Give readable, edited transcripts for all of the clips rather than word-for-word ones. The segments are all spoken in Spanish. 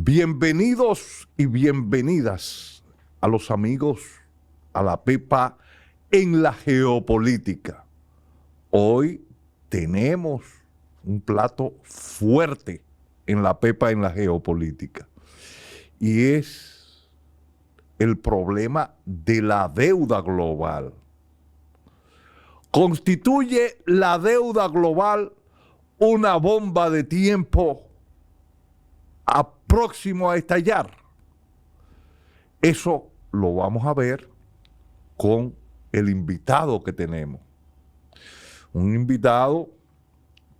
Bienvenidos y bienvenidas a los amigos a la Pepa en la geopolítica. Hoy tenemos un plato fuerte en la Pepa en la geopolítica y es el problema de la deuda global. ¿Constituye la deuda global una bomba de tiempo próximo a estallar? Eso lo vamos a ver con el invitado que tenemos. Un invitado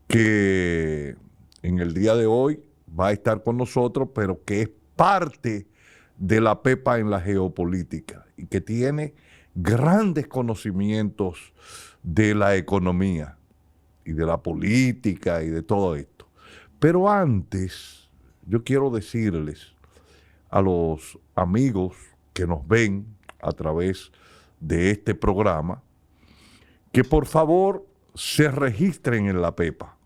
que en el día de hoy va a estar con nosotros, pero que es parte de la Pepa en la geopolítica y que tiene grandes conocimientos de la economía y de la política y de todo esto. Pero antes, yo quiero decirles a los amigos que nos ven a través de este programa que por favor se registren en la Pepa,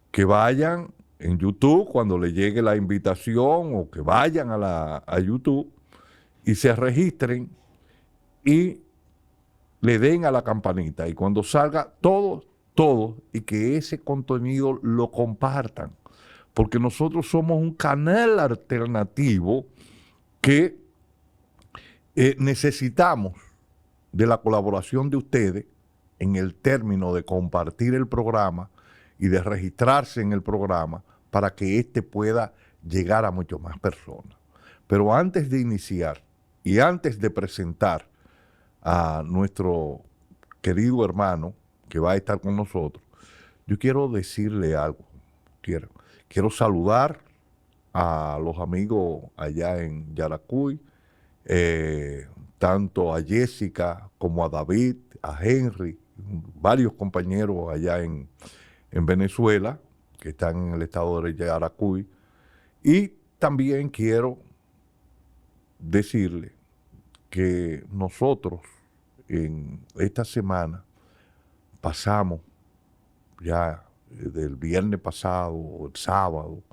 que vayan en YouTube cuando les llegue la invitación o que vayan a YouTube y se registren y le den a la campanita y cuando salga todo, y que ese contenido lo compartan. Porque nosotros somos un canal alternativo que necesitamos de la colaboración de ustedes en el término de compartir el programa y de registrarse en el programa para que éste pueda llegar a muchas más personas. Pero antes de iniciar y antes de presentar a nuestro querido hermano que va a estar con nosotros, yo quiero decirle algo. Quiero saludar a los amigos allá en Yaracuy, tanto a Jessica como a David, a Henry, varios compañeros allá en Venezuela que están en el estado de Yaracuy. Y también quiero decirle que nosotros en esta semana pasamos ya del viernes pasado, el sábado,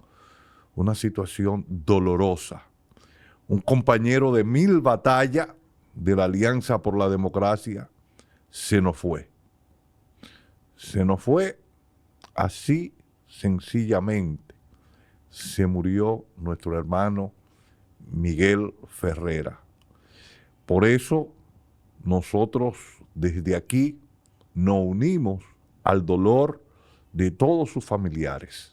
una situación dolorosa. Un compañero de 1000 batallas de la Alianza por la Democracia se nos fue. Se nos fue así sencillamente. Se murió nuestro hermano Miguel Ferrera. Por eso nosotros desde aquí nos unimos al dolor de todos sus familiares,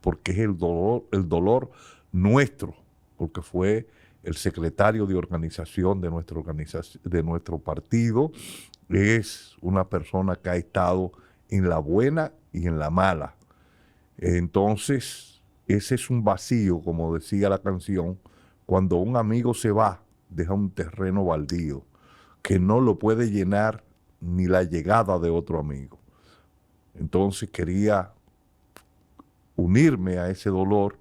porque es el dolor nuestro, porque fue el secretario de organización de nuestro partido, es una persona que ha estado en la buena y en la mala. Entonces, ese es un vacío, como decía la canción, cuando un amigo se va, deja un terreno baldío, que no lo puede llenar ni la llegada de otro amigo. Entonces quería unirme a ese dolor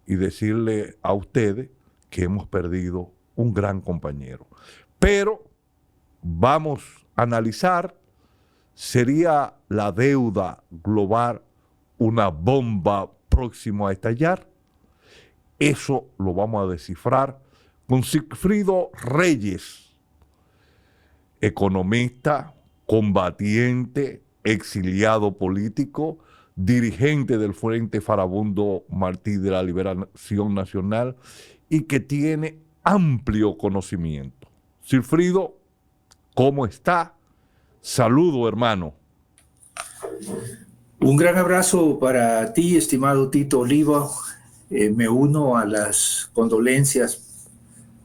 y decirle a ustedes que hemos perdido un gran compañero. Pero vamos a analizar, ¿sería la deuda global una bomba próxima a estallar? Eso lo vamos a descifrar con Sigfrido Reyes, economista, combatiente, exiliado político, dirigente del Frente Farabundo Martí de la Liberación Nacional y que tiene amplio conocimiento. Sigfrido, ¿cómo está? Saludo, hermano. Un gran abrazo para ti, estimado Tito Oliva. Me uno a las condolencias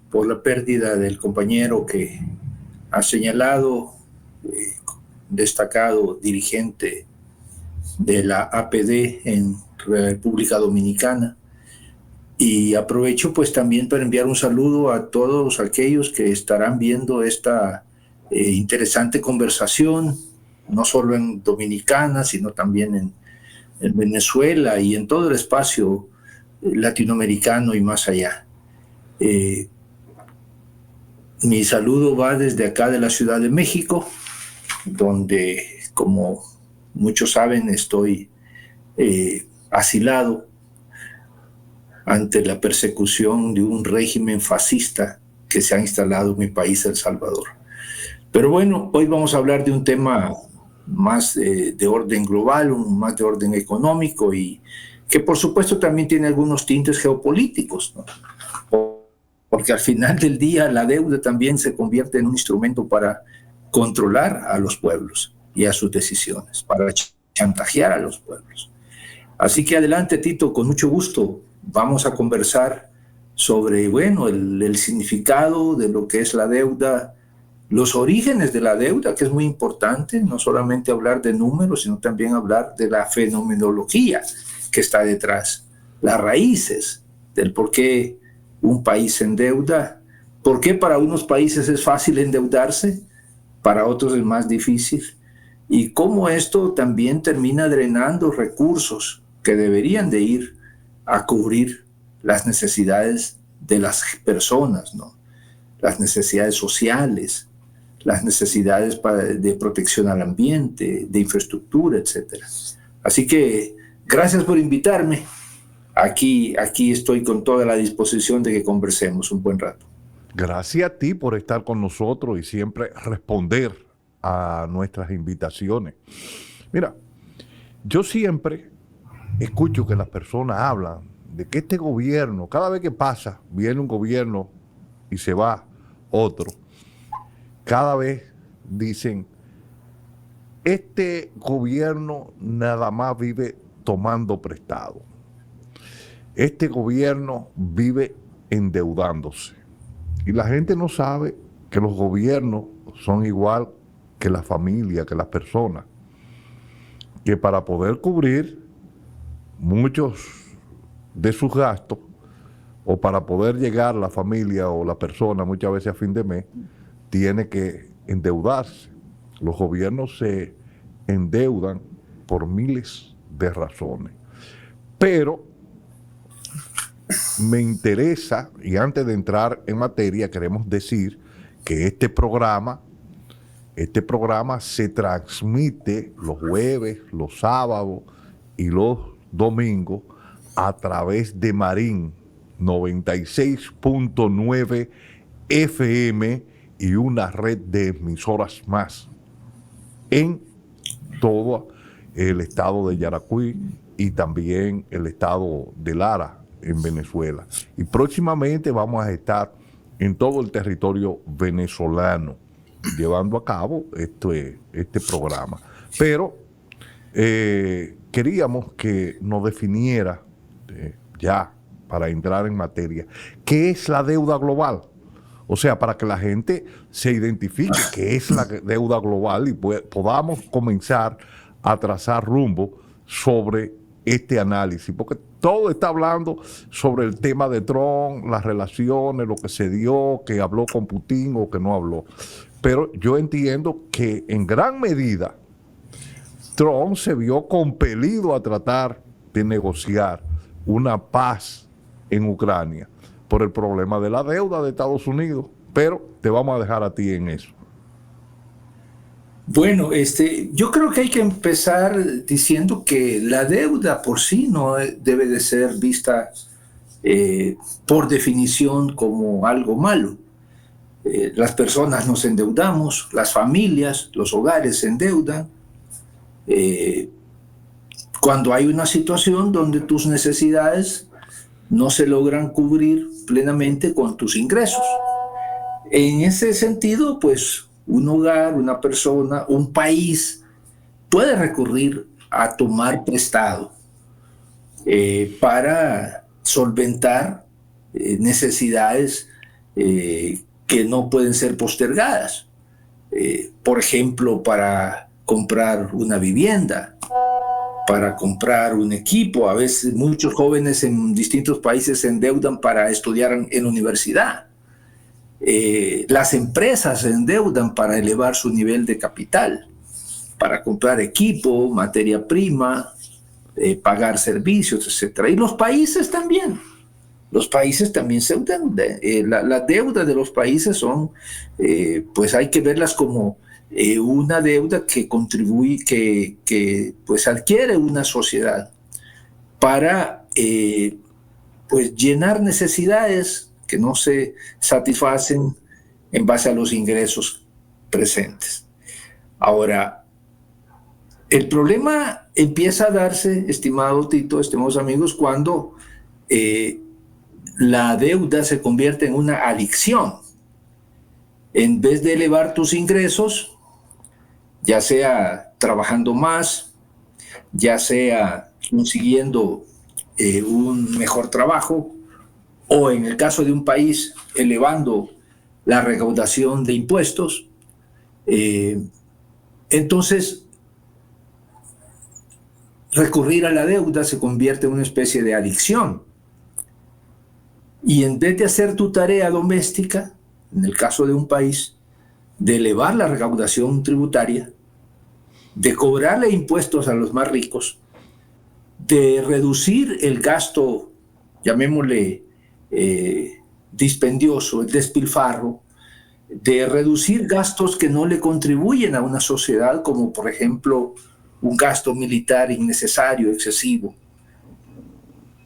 por la pérdida del compañero que ha señalado, destacado dirigente de la APD en República Dominicana. Y aprovecho pues también para enviar un saludo a todos aquellos que estarán viendo esta interesante conversación, no solo en Dominicana, sino también en Venezuela y en todo el espacio latinoamericano y más allá. Mi saludo va desde acá de la Ciudad de México, donde, como muchos saben, estoy asilado ante la persecución de un régimen fascista que se ha instalado en mi país, El Salvador. Pero bueno, hoy vamos a hablar de un tema más de orden global, más de orden económico, y que por supuesto también tiene algunos tintes geopolíticos, ¿no? Porque al final del día la deuda también se convierte en un instrumento para controlar a los pueblos y a sus decisiones, para chantajear a los pueblos. Así que adelante, Tito, con mucho gusto vamos a conversar sobre, bueno, el significado de lo que es la deuda, los orígenes de la deuda, que es muy importante, no solamente hablar de números, sino también hablar de la fenomenología que está detrás, las raíces del por qué un país se endeuda, por qué para unos países es fácil endeudarse, para otros es más difícil, y cómo esto también termina drenando recursos que deberían de ir a cubrir las necesidades de las personas, ¿no? Las necesidades sociales, las necesidades de protección al ambiente, de infraestructura, etc. Así que gracias por invitarme. Aquí estoy con toda la disposición de que conversemos un buen rato. Gracias a ti por estar con nosotros y siempre responder a nuestras invitaciones. Mira, yo siempre escucho que las personas hablan de que este gobierno, cada vez que pasa, viene un gobierno y se va otro, cada vez dicen, este gobierno nada más vive tomando prestado. Este gobierno vive endeudándose. Y la gente no sabe que los gobiernos son igual que la familia, que las personas. Que para poder cubrir muchos de sus gastos, o para poder llegar la familia o la persona muchas veces a fin de mes, tiene que endeudarse. Los gobiernos se endeudan por miles de razones. Pero me interesa, y antes de entrar en materia, queremos decir que este programa se transmite los jueves, los sábados y los domingos a través de Marín 96.9 FM y una red de emisoras más en todo el estado de Yaracuy y también el estado de Lara en Venezuela. Y próximamente vamos a estar en todo el territorio venezolano llevando a cabo este programa. Pero queríamos que nos definiera ya para entrar en materia, ¿qué es la deuda global? O sea, para que la gente se identifique qué es la deuda global y podamos comenzar a trazar rumbo sobre este análisis, porque todo está hablando sobre el tema de Trump, las relaciones, lo que se dio, que habló con Putin o que no habló. Pero yo entiendo que en gran medida Trump se vio compelido a tratar de negociar una paz en Ucrania por el problema de la deuda de Estados Unidos, pero te vamos a dejar a ti en eso. Bueno, yo creo que hay que empezar diciendo que la deuda por sí no debe de ser vista por definición como algo malo. Las personas nos endeudamos, las familias, los hogares se endeudan cuando hay una situación donde tus necesidades no se logran cubrir plenamente con tus ingresos. En ese sentido, pues un hogar, una persona, un país puede recurrir a tomar prestado para solventar necesidades que no pueden ser postergadas. Por ejemplo, para comprar una vivienda, para comprar un equipo. A veces muchos jóvenes en distintos países se endeudan para estudiar en la universidad. Las empresas se endeudan para elevar su nivel de capital, para comprar equipo, materia prima, pagar servicios, etc. Y los países también. Los países también se endeudan. La deuda de los países son, pues hay que verlas como una deuda que contribuye, que pues adquiere una sociedad para pues llenar necesidades que no se satisfacen en base a los ingresos presentes. Ahora, el problema empieza a darse, estimado Tito, estimados amigos, cuando la deuda se convierte en una adicción. En vez de elevar tus ingresos, ya sea trabajando más, ya sea consiguiendo un mejor trabajo, o en el caso de un país, elevando la recaudación de impuestos, entonces recurrir a la deuda se convierte en una especie de adicción. Y en vez de hacer tu tarea doméstica, en el caso de un país, de elevar la recaudación tributaria, de cobrarle impuestos a los más ricos, de reducir el gasto, llamémosle dispendioso, el despilfarro, de reducir gastos que no le contribuyen a una sociedad, como por ejemplo un gasto militar innecesario, excesivo,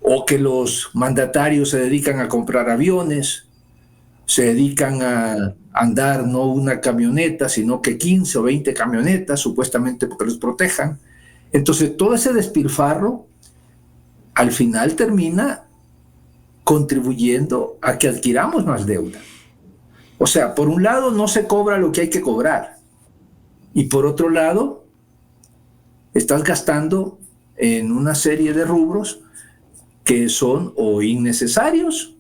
o que los mandatarios se dedican a comprar aviones, se dedican a andar no una camioneta, sino que 15 o 20 camionetas, supuestamente porque los protejan. Entonces todo ese despilfarro al final termina contribuyendo a que adquiramos más deuda. O sea, por un lado no se cobra lo que hay que cobrar, y por otro lado estás gastando en una serie de rubros que son o innecesarios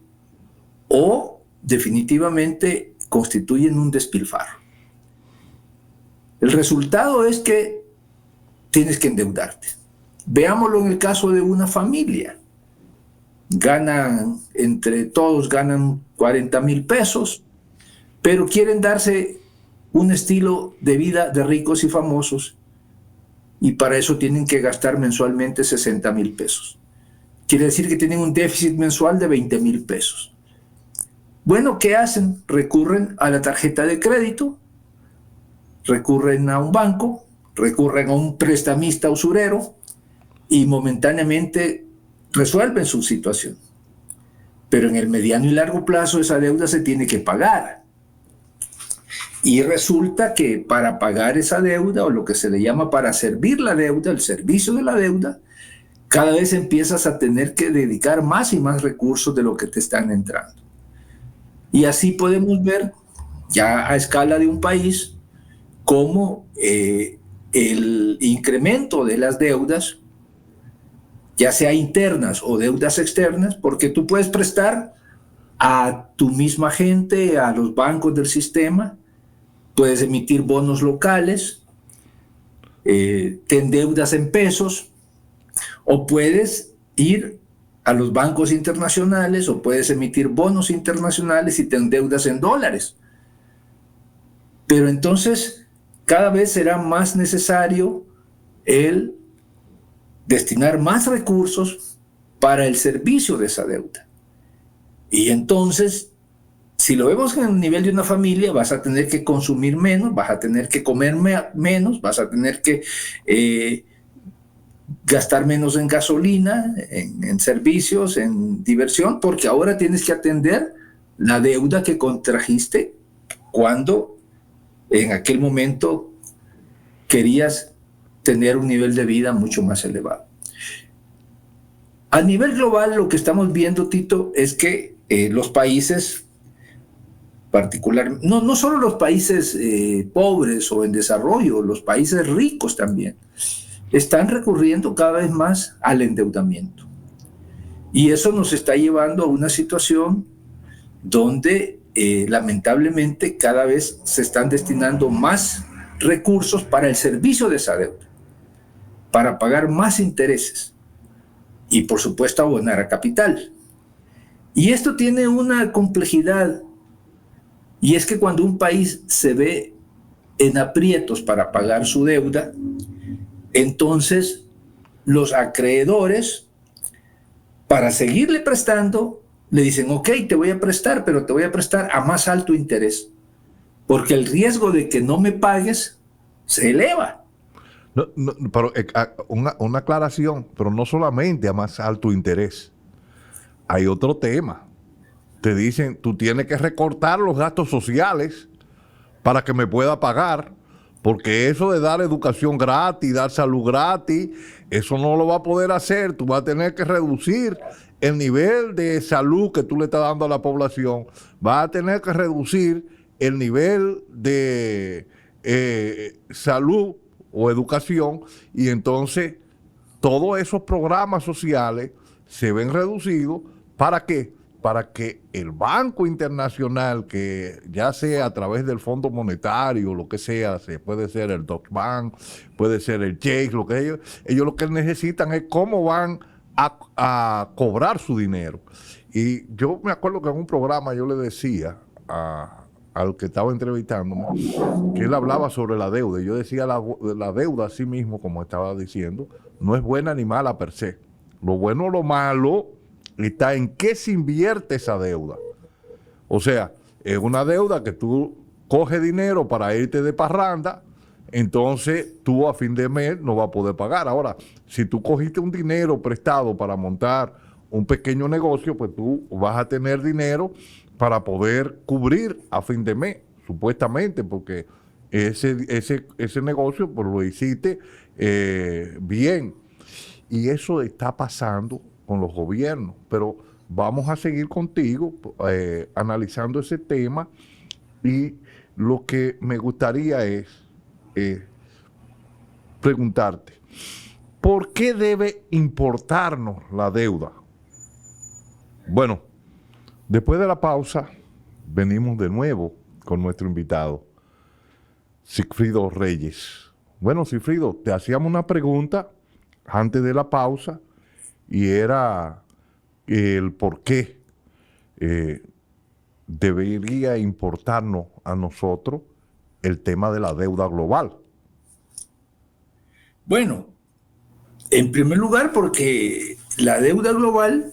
o definitivamente constituyen un despilfarro. El resultado es que tienes que endeudarte. Veámoslo en el caso de una familia. Entre todos ganan 40,000 pesos, pero quieren darse un estilo de vida de ricos y famosos, y para eso tienen que gastar mensualmente 60,000 pesos. Quiere decir que tienen un déficit mensual de 20,000 pesos. Bueno, ¿qué hacen? Recurren a la tarjeta de crédito, recurren a un banco, recurren a un prestamista usurero y momentáneamente resuelven su situación. Pero en el mediano y largo plazo esa deuda se tiene que pagar. Y resulta que para pagar esa deuda, o lo que se le llama para servir la deuda, el servicio de la deuda, cada vez empiezas a tener que dedicar más y más recursos de lo que te están entrando. Y así podemos ver, ya a escala de un país, cómo el incremento de las deudas, ya sea internas o deudas externas, porque tú puedes prestar a tu misma gente, a los bancos del sistema, puedes emitir bonos locales, te endeudas en pesos, o puedes ir a los bancos internacionales, o puedes emitir bonos internacionales y te endeudas en dólares. Pero entonces cada vez será más necesario el destinar más recursos para el servicio de esa deuda. Y entonces, si lo vemos en el nivel de una familia, vas a tener que consumir menos, vas a tener que comer menos, vas a tener que gastar menos en gasolina, en servicios, en diversión, porque ahora tienes que atender la deuda que contrajiste cuando en aquel momento querías tener un nivel de vida mucho más elevado. A nivel global, lo que estamos viendo, Tito, es que los países no solo los países pobres o en desarrollo, los países ricos también, están recurriendo cada vez más al endeudamiento. Y eso nos está llevando a una situación donde lamentablemente cada vez se están destinando más recursos para el servicio de esa deuda, para pagar más intereses y por supuesto abonar a capital. Y esto tiene una complejidad, y es que cuando un país se ve en aprietos para pagar su deuda, entonces los acreedores, para seguirle prestando, le dicen, ok, te voy a prestar, pero te voy a prestar a más alto interés, porque el riesgo de que no me pagues se eleva. Pero una aclaración, pero no solamente a más alto interés. hay otro tema. Te dicen, tú tienes que recortar los gastos sociales para que me pueda pagar, porque eso de dar educación gratis, dar salud gratis, eso no lo va a poder hacer. Tú vas a tener que reducir el nivel de salud que tú le estás dando a la población, vas a tener que reducir el nivel de salud o educación, y entonces todos esos programas sociales se ven reducidos. ¿Para qué? Para que el Banco Internacional, que ya sea a través del Fondo Monetario, lo que sea, puede ser el Deutsche Bank, puede ser el Chase, lo que ellos lo que necesitan es cómo van a cobrar su dinero. Y yo me acuerdo que en un programa yo le decía al que estaba entrevistándome, que él hablaba sobre la deuda, y yo decía, la deuda así mismo, como estaba diciendo, no es buena ni mala per se. Lo bueno o lo malo está en qué se invierte esa deuda. O sea, es una deuda que tú coges dinero para irte de parranda, entonces tú a fin de mes no vas a poder pagar. Ahora, si tú cogiste un dinero prestado para montar un pequeño negocio, pues tú vas a tener dinero para poder cubrir a fin de mes, supuestamente, porque ese negocio pues lo hiciste bien. Y eso está pasando con los gobiernos, pero vamos a seguir contigo analizando ese tema, y lo que me gustaría es preguntarte, ¿por qué debe importarnos la deuda? Bueno, después de la pausa venimos de nuevo con nuestro invitado, Sigfrido Reyes. Bueno, Sigfrido, te hacíamos una pregunta antes de la pausa, y era el por qué debería importarnos a nosotros el tema de la deuda global. Bueno, en primer lugar porque la deuda global,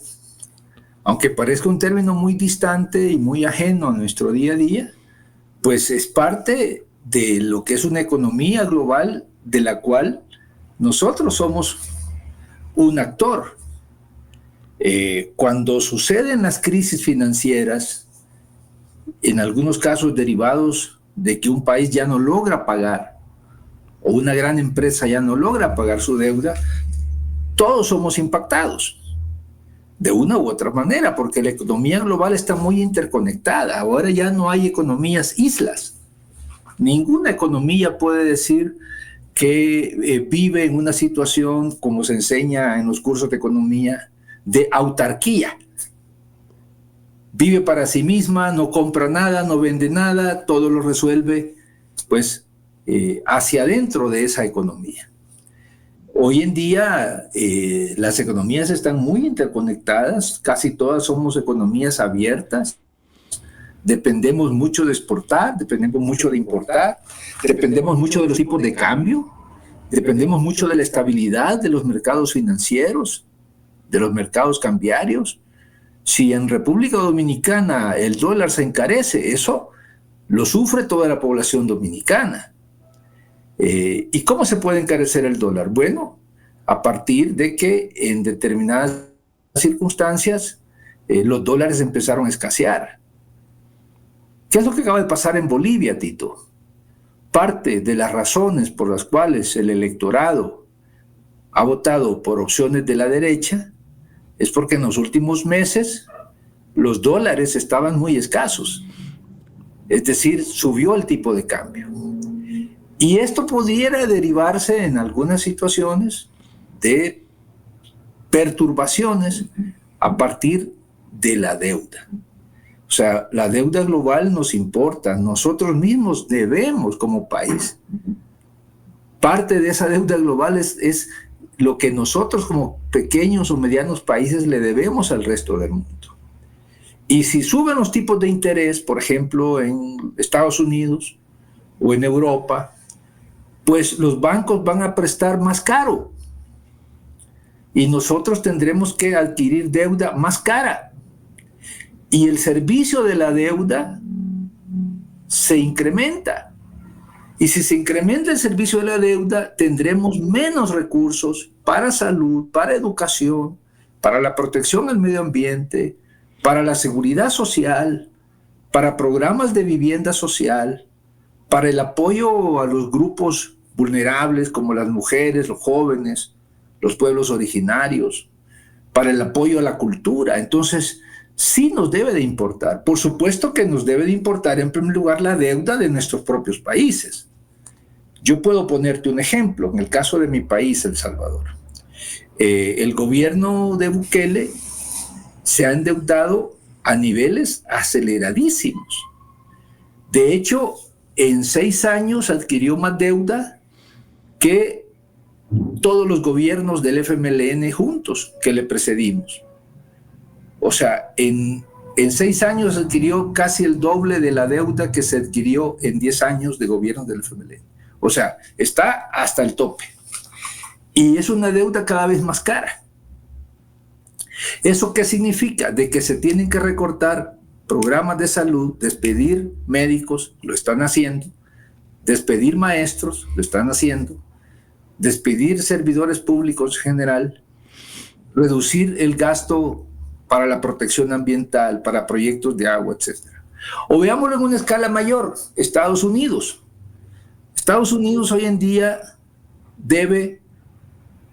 aunque parezca un término muy distante y muy ajeno a nuestro día a día, pues es parte de lo que es una economía global de la cual nosotros somos un actor. Cuando suceden las crisis financieras, en algunos casos derivados de que un país ya no logra pagar, o una gran empresa ya no logra pagar su deuda, todos somos impactados de una u otra manera, porque la economía global está muy interconectada. Ahora ya no hay economías islas. Ninguna economía puede decir que vive en una situación, como se enseña en los cursos de economía, de autarquía. Vive para sí misma, no compra nada, no vende nada, todo lo resuelve pues hacia adentro de esa economía. Hoy en día las economías están muy interconectadas, casi todas somos economías abiertas, dependemos mucho de exportar, dependemos mucho de importar, dependemos mucho de los tipos de cambio, dependemos mucho de la estabilidad de los mercados financieros, de los mercados cambiarios. Si en República Dominicana el dólar se encarece, eso lo sufre toda la población dominicana. ¿Y cómo se puede encarecer el dólar? Bueno, a partir de que en determinadas circunstancias los dólares empezaron a escasear. ¿Qué es lo que acaba de pasar en Bolivia, Tito? Parte de las razones por las cuales el electorado ha votado por opciones de la derecha es porque en los últimos meses los dólares estaban muy escasos. Es decir, subió el tipo de cambio. Y esto pudiera derivarse en algunas situaciones de perturbaciones a partir de la deuda. O sea, la deuda global nos importa, nosotros mismos debemos como país. Parte de esa deuda global es lo que nosotros como pequeños o medianos países le debemos al resto del mundo. Y si suben los tipos de interés, por ejemplo, en Estados Unidos o en Europa, pues los bancos van a prestar más caro y nosotros tendremos que adquirir deuda más cara. Y el servicio de la deuda se incrementa. Y si se incrementa el servicio de la deuda, tendremos menos recursos para salud, para educación, para la protección del medio ambiente, para la seguridad social, para programas de vivienda social, para el apoyo a los grupos vulnerables como las mujeres, los jóvenes, los pueblos originarios, para el apoyo a la cultura. Entonces, sí nos debe de importar. Por supuesto que nos debe de importar en primer lugar la deuda de nuestros propios países. Yo puedo ponerte un ejemplo. En el caso de mi país, El Salvador, el gobierno de Bukele se ha endeudado a niveles aceleradísimos. De hecho, en 6 años adquirió más deuda que todos los gobiernos del FMLN juntos que le precedimos. O sea, en 6 años adquirió casi el doble de la deuda que se adquirió en 10 años de gobierno del FMLN. O sea, está hasta el tope. Y es una deuda cada vez más cara. ¿Eso qué significa? De que se tienen que recortar programas de salud, despedir médicos, lo están haciendo, despedir maestros, lo están haciendo, despedir servidores públicos en general, reducir el gasto para la protección ambiental, para proyectos de agua, etc. O veámoslo en una escala mayor, Estados Unidos. Estados Unidos hoy en día debe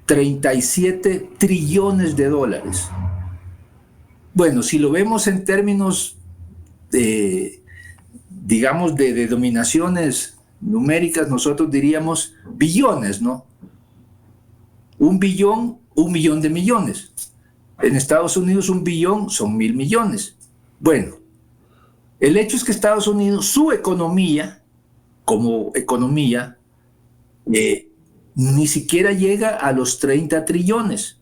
37 trillones de dólares. Bueno, si lo vemos en términos digamos, de denominaciones numéricas, nosotros diríamos billones, ¿no? 1 billón, 1 millón de millones. En Estados Unidos 1 billón son 1.000 millones. Bueno, el hecho es que Estados Unidos, su economía, como economía, ni siquiera llega a los 30 trillones.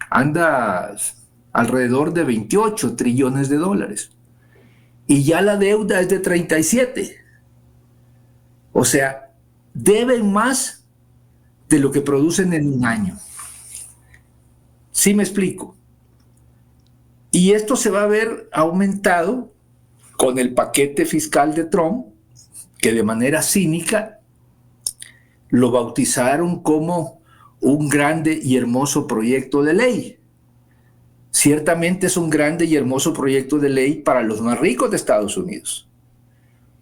Anda alrededor de 28 trillones de dólares. Y ya la deuda es de 37. O sea, deben más de lo que producen en un año. ¿Sí me explico? Y esto se va a ver aumentado con el paquete fiscal de Trump, que de manera cínica lo bautizaron como un grande y hermoso proyecto de ley. Ciertamente es un grande y hermoso proyecto de ley para los más ricos de Estados Unidos,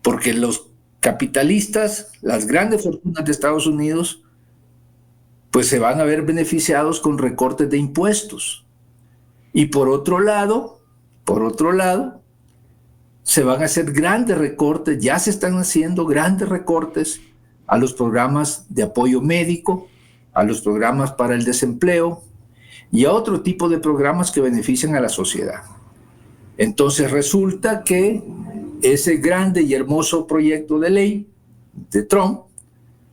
porque los capitalistas, las grandes fortunas de Estados Unidos, pues se van a ver beneficiados con recortes de impuestos. Y por otro lado, se van a hacer grandes recortes, ya se están haciendo grandes recortes a los programas de apoyo médico, a los programas para el desempleo y a otro tipo de programas que benefician a la sociedad. Entonces resulta que ese grande y hermoso proyecto de ley de Trump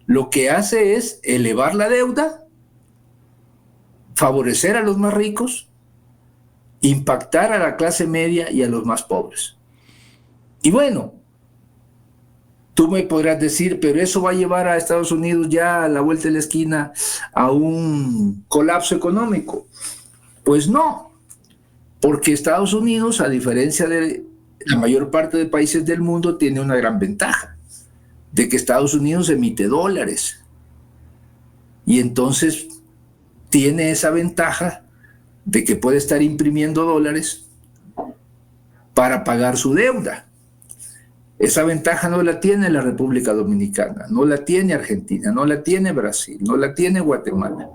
lo que hace es elevar la deuda, favorecer a los más ricos, impactar a la clase media y a los más pobres. Y bueno, tú me podrás decir, pero eso va a llevar a Estados Unidos ya a la vuelta de la esquina a un colapso económico. Pues no, porque Estados Unidos, a diferencia de la mayor parte de países del mundo, tiene una gran ventaja, de que Estados Unidos emite dólares. Y entonces tiene esa ventaja de que puede estar imprimiendo dólares para pagar su deuda. Esa ventaja no la tiene la República Dominicana, no la tiene Argentina, no la tiene Brasil, no la tiene Guatemala,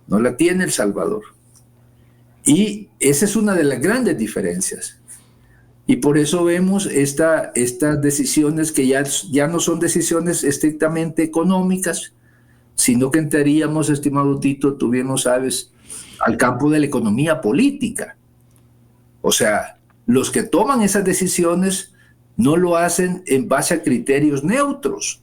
no la tiene El Salvador. Y esa es una de las grandes diferencias. Y por eso vemos estas decisiones que ya no son decisiones estrictamente económicas, sino que entraríamos, estimado Tito, tú bien lo sabes, al campo de la economía política. O sea, los que toman esas decisiones no lo hacen en base a criterios neutros.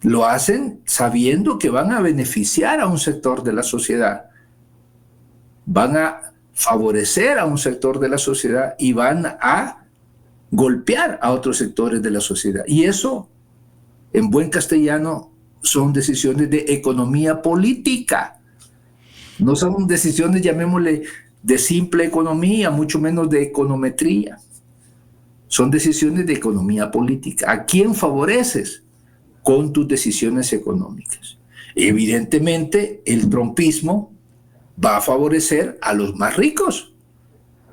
Lo hacen sabiendo que van a beneficiar a un sector de la sociedad, van a favorecer a un sector de la sociedad y van a golpear a otros sectores de la sociedad. Y eso, en buen castellano, son decisiones de economía política. No son decisiones, llamémosle, de simple economía, mucho menos de econometría. Son decisiones de economía política. ¿A quién favoreces con tus decisiones económicas? Evidentemente, el trumpismo va a favorecer a los más ricos,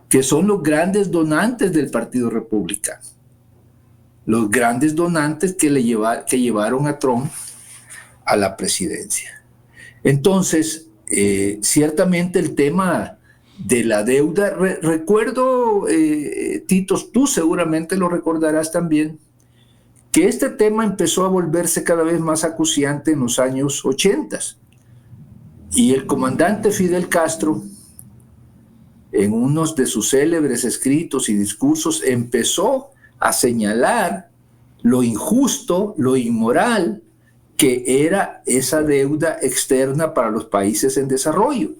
que son los grandes donantes del Partido Republicano, los grandes donantes que llevaron a Trump a la presidencia. Entonces, ciertamente el tema de la deuda, recuerdo, Tito, tú seguramente lo recordarás también, que este tema empezó a volverse cada vez más acuciante en los años 80. Y el comandante Fidel Castro, en uno de sus célebres escritos y discursos, empezó a señalar lo injusto, lo inmoral que era esa deuda externa para los países en desarrollo.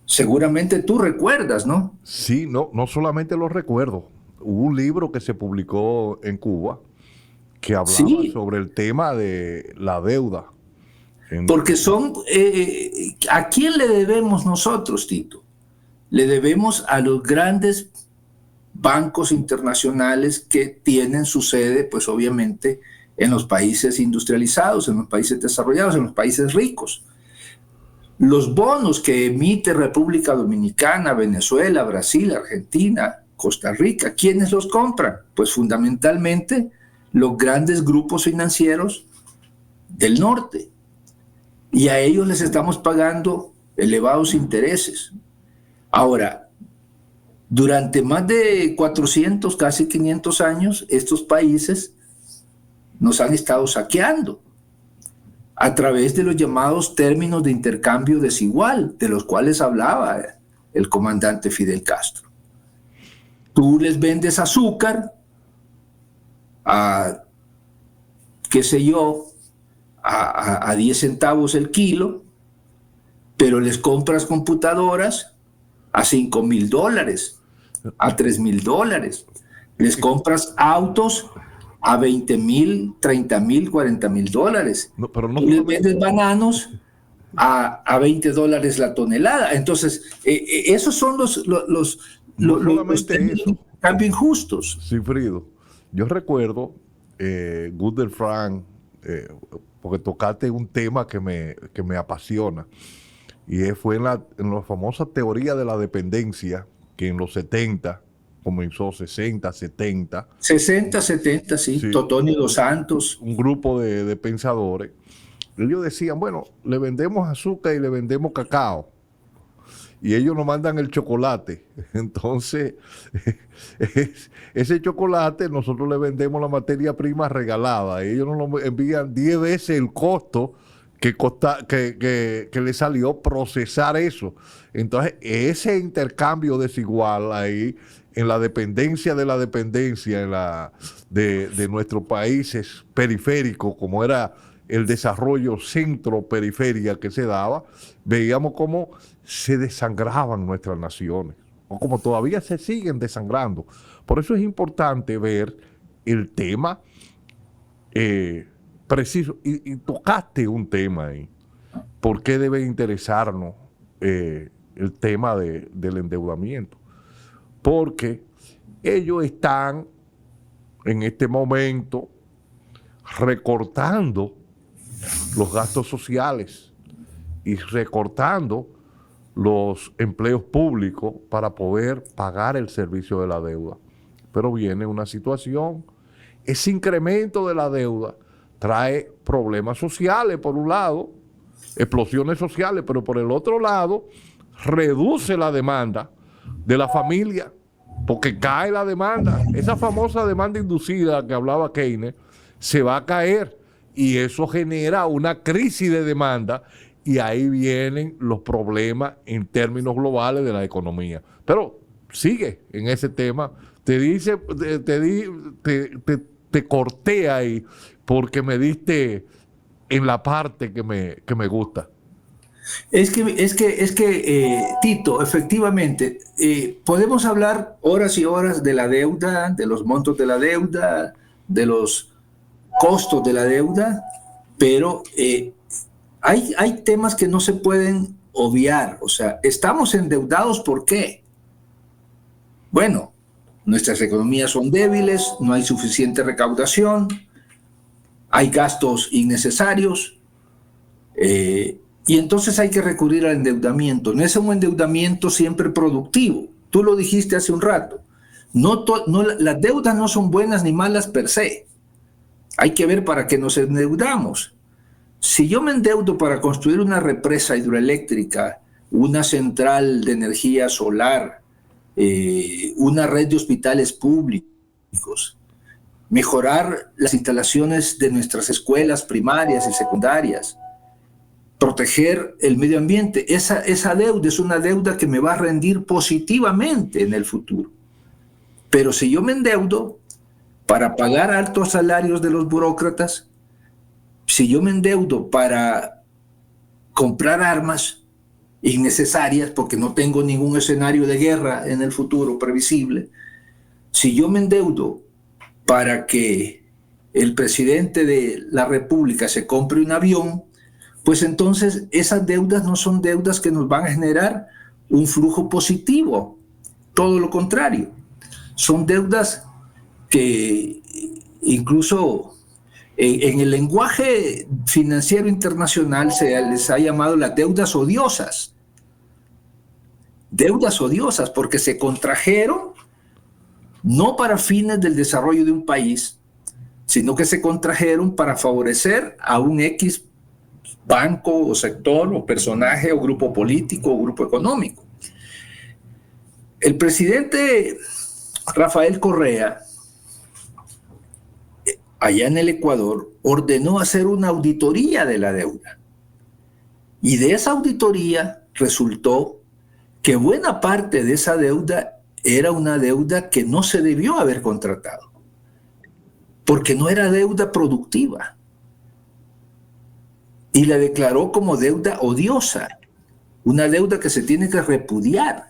Seguramente tú recuerdas, ¿no? Sí, no solamente lo recuerdo. Hubo un libro que se publicó en Cuba que hablaba sobre el tema de la deuda. Porque ¿a quién le debemos nosotros, Tito? Le debemos a los grandes bancos internacionales que tienen su sede, pues obviamente, en los países industrializados, en los países desarrollados, en los países ricos. Los bonos que emite República Dominicana, Venezuela, Brasil, Argentina, Costa Rica, ¿quiénes los compran? Pues fundamentalmente los grandes grupos financieros del norte. Y a ellos les estamos pagando elevados intereses. Ahora, durante más de 400, casi 500 años, estos países nos han estado saqueando a través de los llamados términos de intercambio desigual, de los cuales hablaba el comandante Fidel Castro. Tú les vendes azúcar a, qué sé yo, a 10 centavos el kilo, pero les compras computadoras a $5,000, a $3,000. Les compras autos a $20,000, $30,000, $40,000. No, pero no y les vendes bananos a $20 la tonelada. Entonces, esos son los cambios injustos. Sigfrido, yo recuerdo, Guder Frank, porque tocaste un tema que me apasiona, y fue en la famosa teoría de la dependencia, que en los 70 comenzó, 60, 70. 60, 70, sí. Totonio dos Santos. Un grupo de pensadores. Ellos decían, bueno, le vendemos azúcar y le vendemos cacao. Y ellos nos mandan el chocolate. Entonces, ese chocolate nosotros le vendemos la materia prima regalada. Ellos nos lo envían 10 veces el costo que le salió procesar eso. Entonces, ese intercambio desigual ahí, en la dependencia de la dependencia de nuestros países periféricos, como era el desarrollo centro-periferia que se daba, veíamos cómo se desangraban nuestras naciones, o como todavía se siguen desangrando. Por eso es importante ver el tema preciso, y tocaste un tema ahí. ¿Por qué debe interesarnos el tema del endeudamiento? Porque ellos están en este momento recortando los gastos sociales y recortando los empleos públicos para poder pagar el servicio de la deuda. Pero viene una situación, ese incremento de la deuda trae problemas sociales por un lado, explosiones sociales, pero por el otro lado reduce la demanda de la familia, porque cae la demanda. Esa famosa demanda inducida que hablaba Keynes se va a caer, y eso genera una crisis de demanda, y ahí vienen los problemas en términos globales de la economía. Pero sigue en ese tema. Te corté ahí porque me diste en la parte que me gusta. Es que Tito, efectivamente, podemos hablar horas y horas de la deuda, de los montos de la deuda, de los costos de la deuda, pero hay temas que no se pueden obviar. O sea, estamos endeudados, ¿por qué? Bueno, nuestras economías son débiles, no hay suficiente recaudación, hay gastos innecesarios, Y entonces hay que recurrir al endeudamiento. No es un endeudamiento siempre productivo. Tú lo dijiste hace un rato. Las deudas no son buenas ni malas per se. Hay que ver para qué nos endeudamos. Si yo me endeudo para construir una represa hidroeléctrica, una central de energía solar, una red de hospitales públicos, mejorar las instalaciones de nuestras escuelas primarias y secundarias, proteger el medio ambiente, esa deuda es una deuda que me va a rendir positivamente en el futuro. Pero si yo me endeudo para pagar altos salarios de los burócratas, si yo me endeudo para comprar armas innecesarias porque no tengo ningún escenario de guerra en el futuro previsible, si yo me endeudo para que el presidente de la República se compre un avión, pues entonces esas deudas no son deudas que nos van a generar un flujo positivo, todo lo contrario. Son deudas que incluso en el lenguaje financiero internacional se les ha llamado las deudas odiosas. Deudas odiosas porque se contrajeron no para fines del desarrollo de un país, sino que se contrajeron para favorecer a un X banco o sector o personaje o grupo político o grupo económico. El presidente Rafael Correa, allá en el Ecuador, ordenó hacer una auditoría de la deuda. Y de esa auditoría resultó que buena parte de esa deuda era una deuda que no se debió haber contratado, porque no era deuda productiva. Y la declaró como deuda odiosa, una deuda que se tiene que repudiar.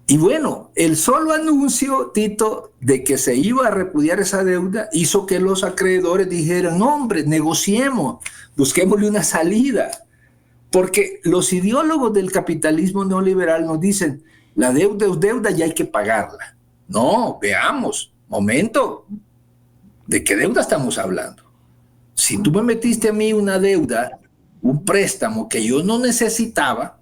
Y bueno, el solo anuncio, Tito, de que se iba a repudiar esa deuda hizo que los acreedores dijeran, no, hombre, negociemos, busquémosle una salida. Porque los ideólogos del capitalismo neoliberal nos dicen, la deuda es deuda y hay que pagarla. No, veamos, momento, ¿de qué deuda estamos hablando? Si tú me metiste a mí una deuda, un préstamo que yo no necesitaba,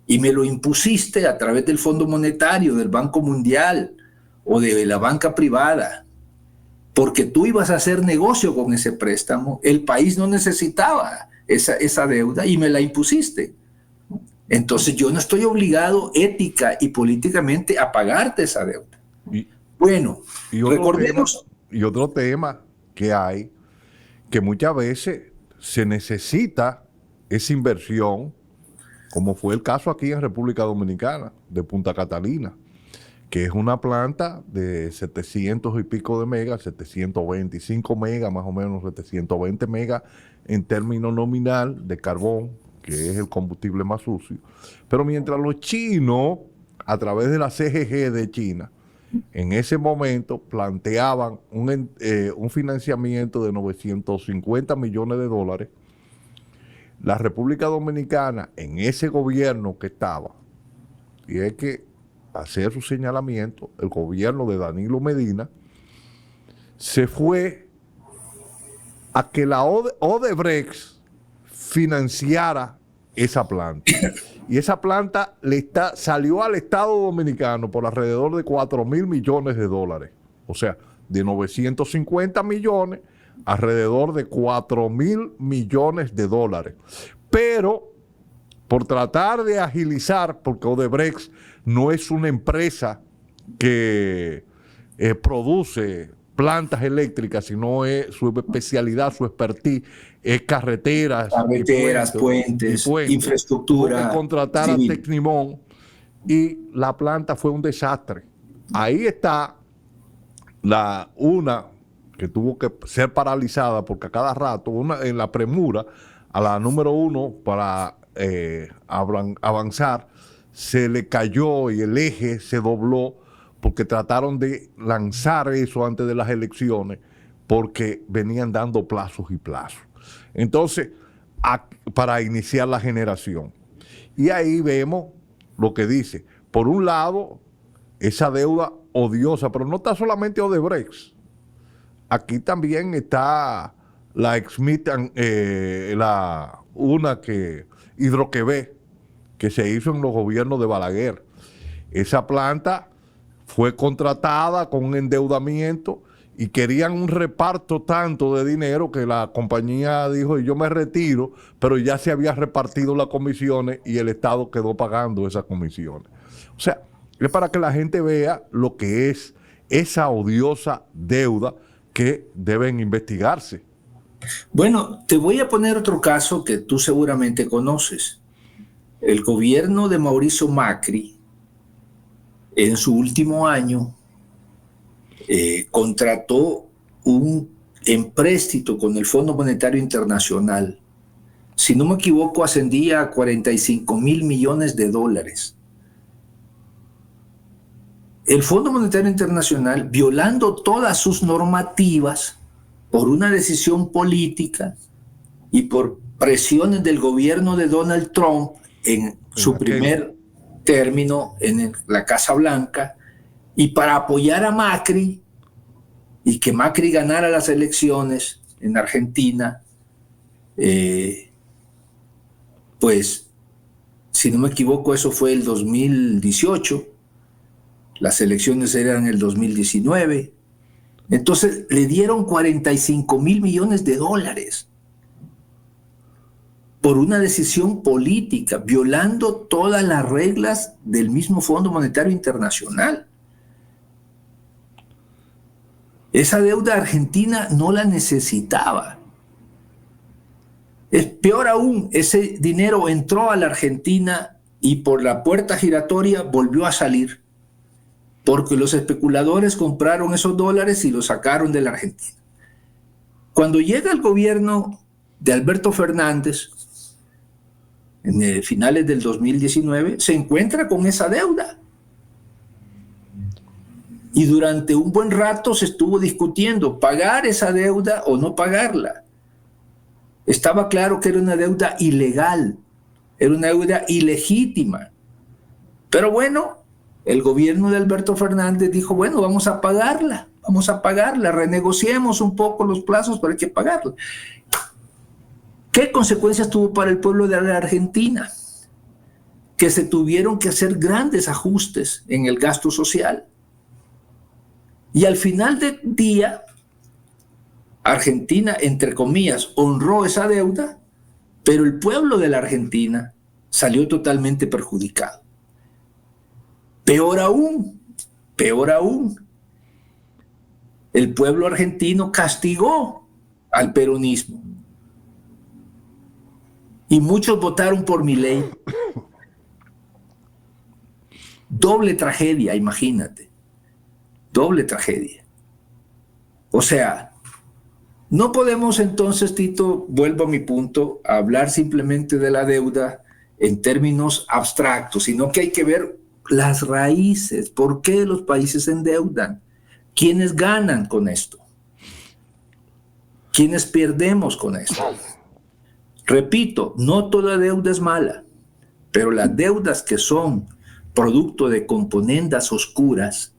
y me lo impusiste a través del Fondo Monetario, del Banco Mundial o de la banca privada, porque tú ibas a hacer negocio con ese préstamo, el país no necesitaba esa deuda y me la impusiste. Entonces yo no estoy obligado ética y políticamente a pagarte esa deuda. Bueno, recordemos... Y otro tema que hay, que muchas veces se necesita esa inversión, como fue el caso aquí en República Dominicana, de Punta Catalina, que es una planta de 700 y pico de megas, 725 megas, más o menos 720 megas en términos nominal de carbón, que es el combustible más sucio. Pero mientras los chinos, a través de la CGG de China, en ese momento planteaban un financiamiento de 950 millones de dólares, la República Dominicana, en ese gobierno que estaba, y hay que hacer su señalamiento, el gobierno de Danilo Medina, se fue a que la Odebrecht financiara esa planta. Y esa planta salió al Estado Dominicano por alrededor de 4.000 millones de dólares. O sea, de 950 millones, alrededor de 4.000 millones de dólares. Pero, por tratar de agilizar, porque Odebrecht no es una empresa que produce plantas eléctricas, sino es su especialidad, su expertise, es carreteras, puentes, infraestructura. Tuvo que contratar a Tecnimont y la planta fue un desastre. Ahí está una que tuvo que ser paralizada porque a cada rato, en la premura, a la número 1 para avanzar, se le cayó y el eje se dobló porque trataron de lanzar eso antes de las elecciones porque venían dando plazos y plazos. Entonces, para iniciar la generación. Y ahí vemos lo que dice. Por un lado, esa deuda odiosa, pero no está solamente Odebrecht. Aquí también está la una que Hidroquevé, que se hizo en los gobiernos de Balaguer. Esa planta fue contratada con un endeudamiento y querían un reparto tanto de dinero que la compañía dijo, yo me retiro, pero ya se había repartido las comisiones y el Estado quedó pagando esas comisiones. O sea, es para que la gente vea lo que es esa odiosa deuda que deben investigarse. Bueno, te voy a poner otro caso que tú seguramente conoces. El gobierno de Mauricio Macri, en su último año, contrató un empréstito con el Fondo Monetario Internacional. Si no me equivoco, ascendía a 45,000 millones de dólares. El Fondo Monetario Internacional, violando todas sus normativas por una decisión política y por presiones del gobierno de Donald Trump en su primer término en la Casa Blanca, y para apoyar a Macri y que Macri ganara las elecciones en Argentina, pues, si no me equivoco, eso fue el 2018, las elecciones eran el 2019, entonces le dieron 45,000 millones de dólares por una decisión política, violando todas las reglas del mismo Fondo Monetario Internacional. Esa deuda argentina no la necesitaba. Es peor aún, ese dinero entró a la Argentina y por la puerta giratoria volvió a salir, porque los especuladores compraron esos dólares y los sacaron de la Argentina. Cuando llega el gobierno de Alberto Fernández, en finales del 2019, se encuentra con esa deuda. Y durante un buen rato se estuvo discutiendo pagar esa deuda o no pagarla. Estaba claro que era una deuda ilegal, era una deuda ilegítima. Pero bueno, el gobierno de Alberto Fernández dijo, bueno, vamos a pagarla, renegociemos un poco los plazos, pero hay que pagarla. ¿Qué consecuencias tuvo para el pueblo de la Argentina? Que se tuvieron que hacer grandes ajustes en el gasto social. Y al final del día, Argentina, entre comillas, honró esa deuda, pero el pueblo de la Argentina salió totalmente perjudicado. Peor aún, el pueblo argentino castigó al peronismo. Y muchos votaron por Milei. Doble tragedia, imagínate. Doble tragedia. O sea, no podemos entonces, Tito, vuelvo a mi punto, a hablar simplemente de la deuda en términos abstractos, sino que hay que ver las raíces. ¿Por qué los países se endeudan? ¿Quiénes ganan con esto? ¿Quiénes perdemos con esto? Repito, no toda deuda es mala, pero las deudas que son producto de componendas oscuras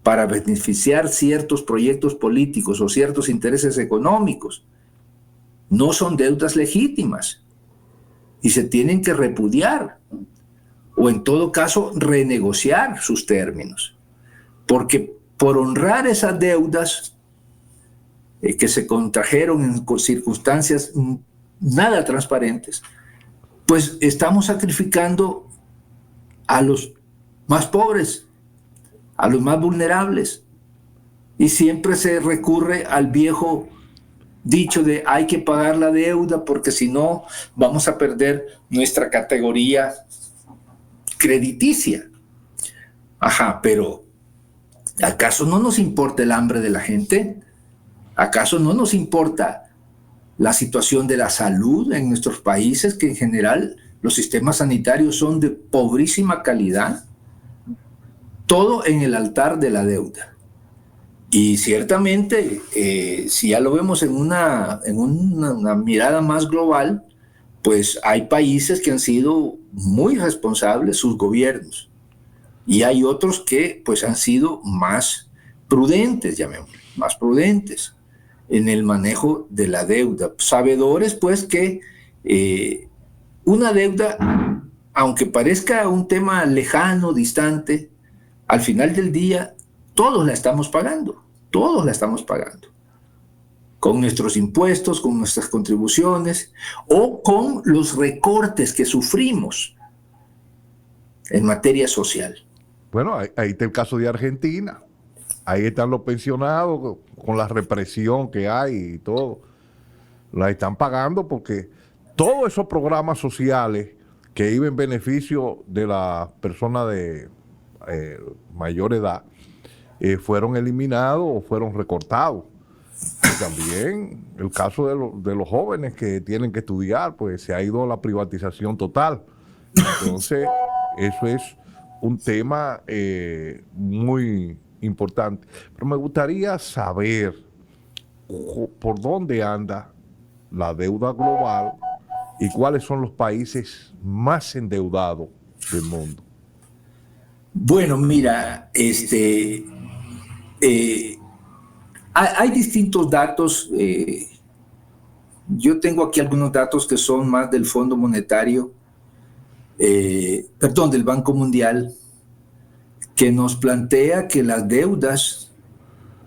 para beneficiar ciertos proyectos políticos o ciertos intereses económicos, no son deudas legítimas y se tienen que repudiar o en todo caso renegociar sus términos, porque por honrar esas deudas que se contrajeron en circunstancias nada transparentes, pues estamos sacrificando a los más pobres, a los más vulnerables, y siempre se recurre al viejo dicho de hay que pagar la deuda porque si no vamos a perder nuestra categoría crediticia. Ajá, pero ¿acaso no nos importa el hambre de la gente? ¿Acaso no nos importa la situación de la salud en nuestros países, que en general los sistemas sanitarios son de pobrísima calidad? Todo en el altar de la deuda. Y ciertamente, si ya lo vemos en una mirada más global, pues hay países que han sido muy responsables, sus gobiernos, y hay otros que pues han sido más prudentes, llamémoslo, más prudentes en el manejo de la deuda, sabedores pues que Una deuda, aunque parezca un tema lejano, distante, al final del día todos la estamos pagando, con nuestros impuestos, con nuestras contribuciones o con los recortes que sufrimos en materia social. Bueno, ahí está el caso de Argentina. Ahí están los pensionados con la represión que hay y todo. La están pagando porque todos esos programas sociales que iban en beneficio de las personas de mayor edad fueron eliminados o fueron recortados. Y también el caso de los jóvenes que tienen que estudiar, pues se ha ido a la privatización total. Entonces, eso es un tema muy importante. Pero me gustaría saber por dónde anda la deuda global y cuáles son los países más endeudados del mundo. Bueno, mira, hay distintos datos. Yo tengo aquí algunos datos que son más del Fondo Monetario, del Banco Mundial, que nos plantea que las deudas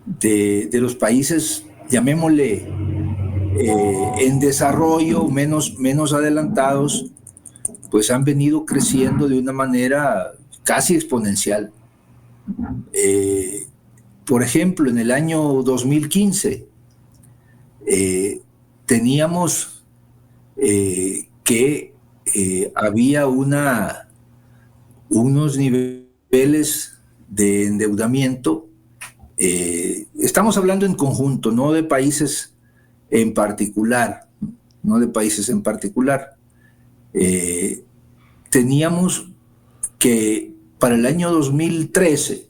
de los países, llamémosle en desarrollo, menos adelantados, pues han venido creciendo de una manera casi exponencial. Por ejemplo, en el año 2015 teníamos que había unos niveles de endeudamiento. Estamos hablando en conjunto, no de países en particular. Teníamos que para el año 2013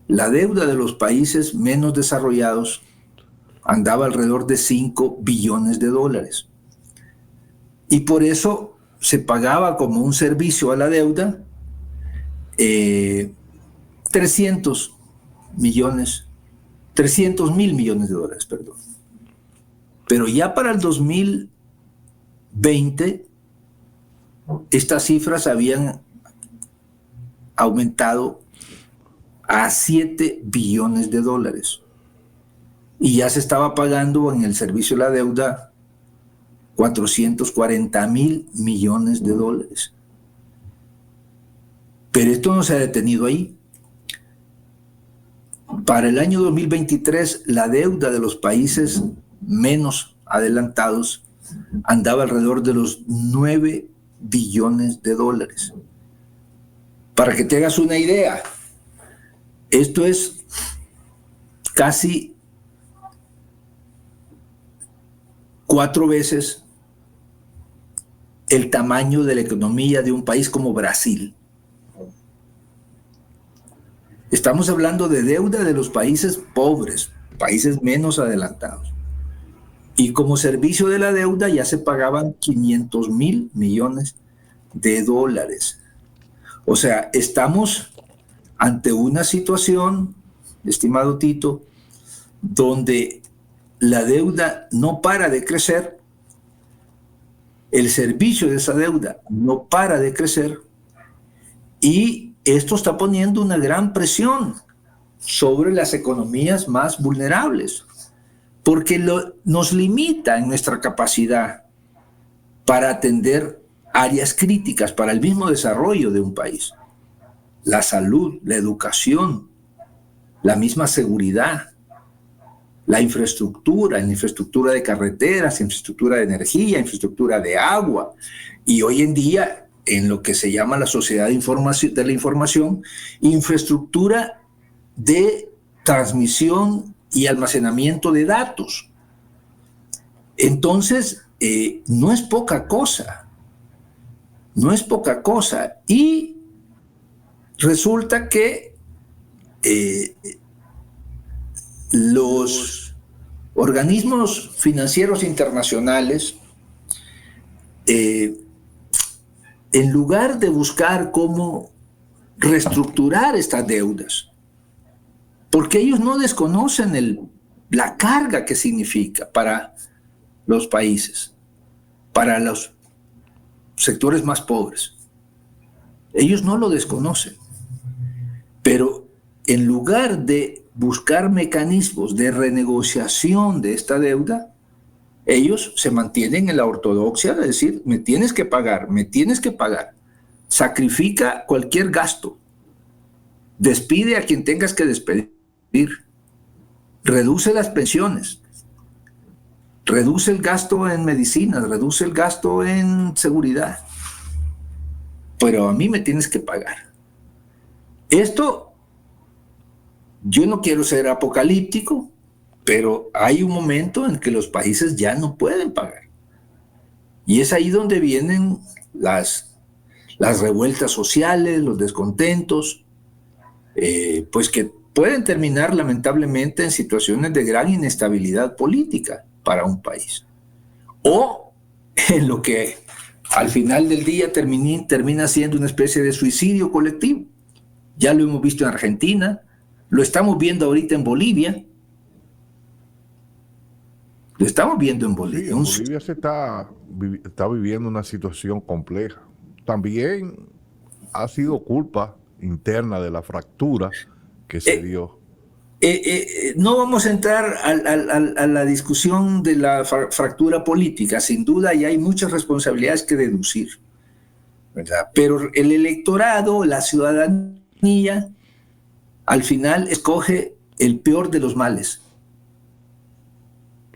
la deuda de los países menos desarrollados andaba alrededor de $5 billones. Y por eso se pagaba como un servicio a la deuda 300 mil millones de dólares, perdón. Pero ya para el 2020, estas cifras habían aumentado a $7 billones. Y ya se estaba pagando en el servicio de la deuda 440 mil millones de dólares. Pero esto no se ha detenido ahí. Para el año 2023, la deuda de los países menos adelantados andaba alrededor de los 9 billones de dólares. Para que te hagas una idea, esto es casi 4 veces el tamaño de la economía de un país como Brasil. Estamos hablando de deuda de los países pobres, países menos adelantados. Y como servicio de la deuda ya se pagaban 500 mil millones de dólares. O sea, estamos ante una situación, estimado Tito, donde la deuda no para de crecer, el servicio de esa deuda no para de crecer, y esto está poniendo una gran presión sobre las economías más vulnerables, porque nos limita en nuestra capacidad para atender áreas críticas para el mismo desarrollo de un país. La salud, la educación, la misma seguridad, la infraestructura de carreteras, infraestructura de energía, infraestructura de agua. Y hoy en día, en lo que se llama la sociedad de la información, infraestructura de transmisión y almacenamiento de datos. Entonces, no es poca cosa. Y resulta que los organismos financieros internacionales, en lugar de buscar cómo reestructurar estas deudas, porque ellos no desconocen la carga que significa para los países, para los sectores más pobres. Ellos no lo desconocen, pero en lugar de buscar mecanismos de renegociación de esta deuda, ellos se mantienen en la ortodoxia de decir, me tienes que pagar, sacrifica cualquier gasto, despide a quien tengas que despedir, reduce las pensiones, reduce el gasto en medicinas, reduce el gasto en seguridad, pero a mí me tienes que pagar. Esto, yo no quiero ser apocalíptico, pero hay un momento en que los países ya no pueden pagar. Y es ahí donde vienen las revueltas sociales, los descontentos, pues que pueden terminar lamentablemente en situaciones de gran inestabilidad política para un país. O en lo que al final del día termina siendo una especie de suicidio colectivo. Ya lo hemos visto en Argentina, lo estamos viendo ahorita en Bolivia. Lo estamos viendo en Bolivia. Sí, en Bolivia se está viviendo una situación compleja. También ha sido culpa interna de la fractura que se dio. No vamos a entrar a la discusión de la fractura política. Sin duda, y hay muchas responsabilidades que deducir, ¿verdad? Pero el electorado, la ciudadanía, al final escoge el peor de los males.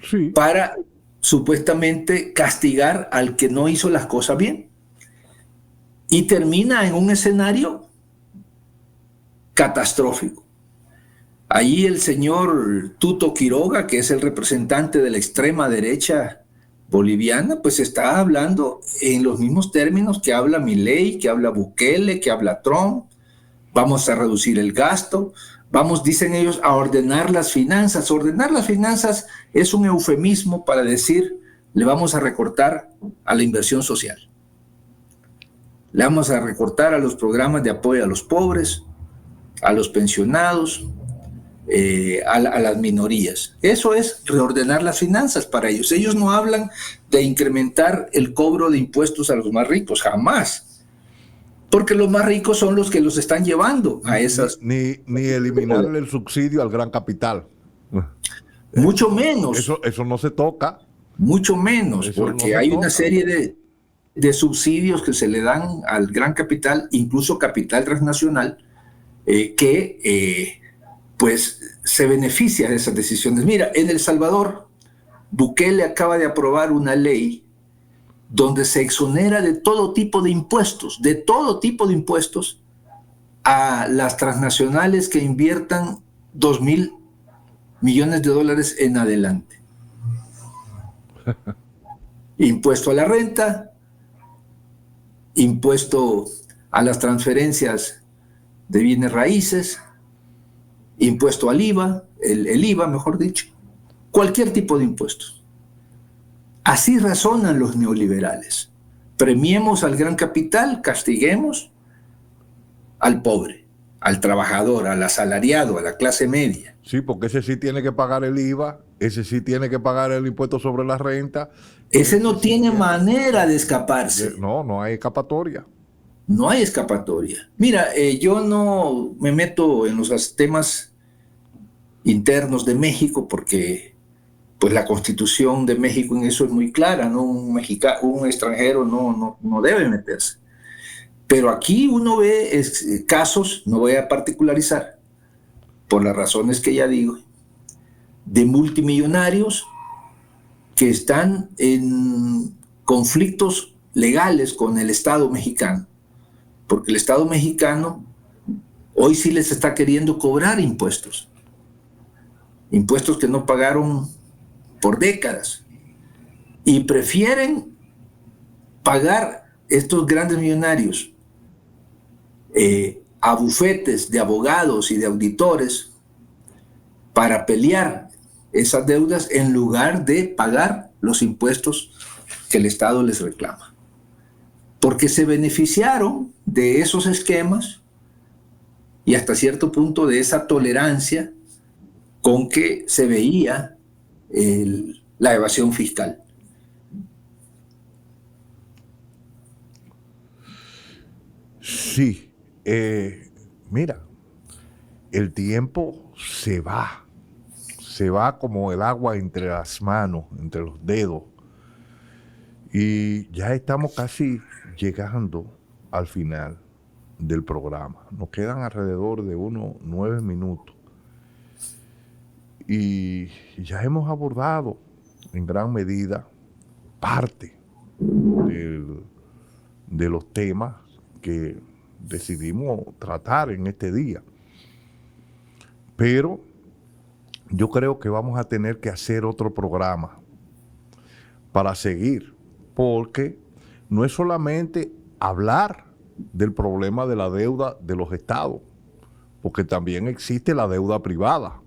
Sí. Para supuestamente castigar al que no hizo las cosas bien. Y termina en un escenario catastrófico. Ahí el señor Tuto Quiroga, que es el representante de la extrema derecha boliviana, pues está hablando en los mismos términos que habla Milei, que habla Bukele, que habla Trump. Vamos a reducir el gasto. Vamos, dicen ellos, a ordenar las finanzas. Ordenar las finanzas es un eufemismo para decir, le vamos a recortar a la inversión social. Le vamos a recortar a los programas de apoyo a los pobres, a los pensionados, a las minorías. Eso es reordenar las finanzas para ellos. Ellos no hablan de incrementar el cobro de impuestos a los más ricos, jamás. Porque los más ricos son los que los están llevando a esas... Ni eliminarle el subsidio al gran capital. Mucho menos. Eso no se toca. Mucho menos, porque hay una serie de subsidios que se le dan al gran capital, incluso capital transnacional, que pues se beneficia de esas decisiones. Mira, en El Salvador, Bukele acaba de aprobar una ley donde se exonera de todo tipo de impuestos, a las transnacionales que inviertan $2,000 millones en adelante. Impuesto a la renta, impuesto a las transferencias de bienes raíces, impuesto al IVA, el IVA, mejor dicho, cualquier tipo de impuestos. Así razonan los neoliberales. Premiemos al gran capital, castiguemos al pobre, al trabajador, al asalariado, a la clase media. Sí, porque ese sí tiene que pagar el IVA, ese sí tiene que pagar el impuesto sobre la renta. Ese no tiene manera de escaparse. No hay escapatoria. No hay escapatoria. Mira, yo no me meto en los temas internos de México porque pues la Constitución de México en eso es muy clara, ¿no? Un extranjero no debe meterse. Pero aquí uno ve casos, no voy a particularizar, por las razones que ya digo, de multimillonarios que están en conflictos legales con el Estado mexicano, porque el Estado mexicano hoy sí les está queriendo cobrar impuestos que no pagaron por décadas, y prefieren pagar estos grandes millonarios a bufetes de abogados y de auditores para pelear esas deudas en lugar de pagar los impuestos que el Estado les reclama. Porque se beneficiaron de esos esquemas y hasta cierto punto de esa tolerancia con que se veía la evasión fiscal. Sí, mira, el tiempo se va como el agua entre las manos, entre los dedos, y ya estamos casi llegando al final del programa. Nos quedan alrededor de unos 9 minutos y ya hemos abordado en gran medida parte de los temas que decidimos tratar en este día. Pero yo creo que vamos a tener que hacer otro programa para seguir, porque no es solamente hablar del problema de la deuda de los estados, porque también existe la deuda privada,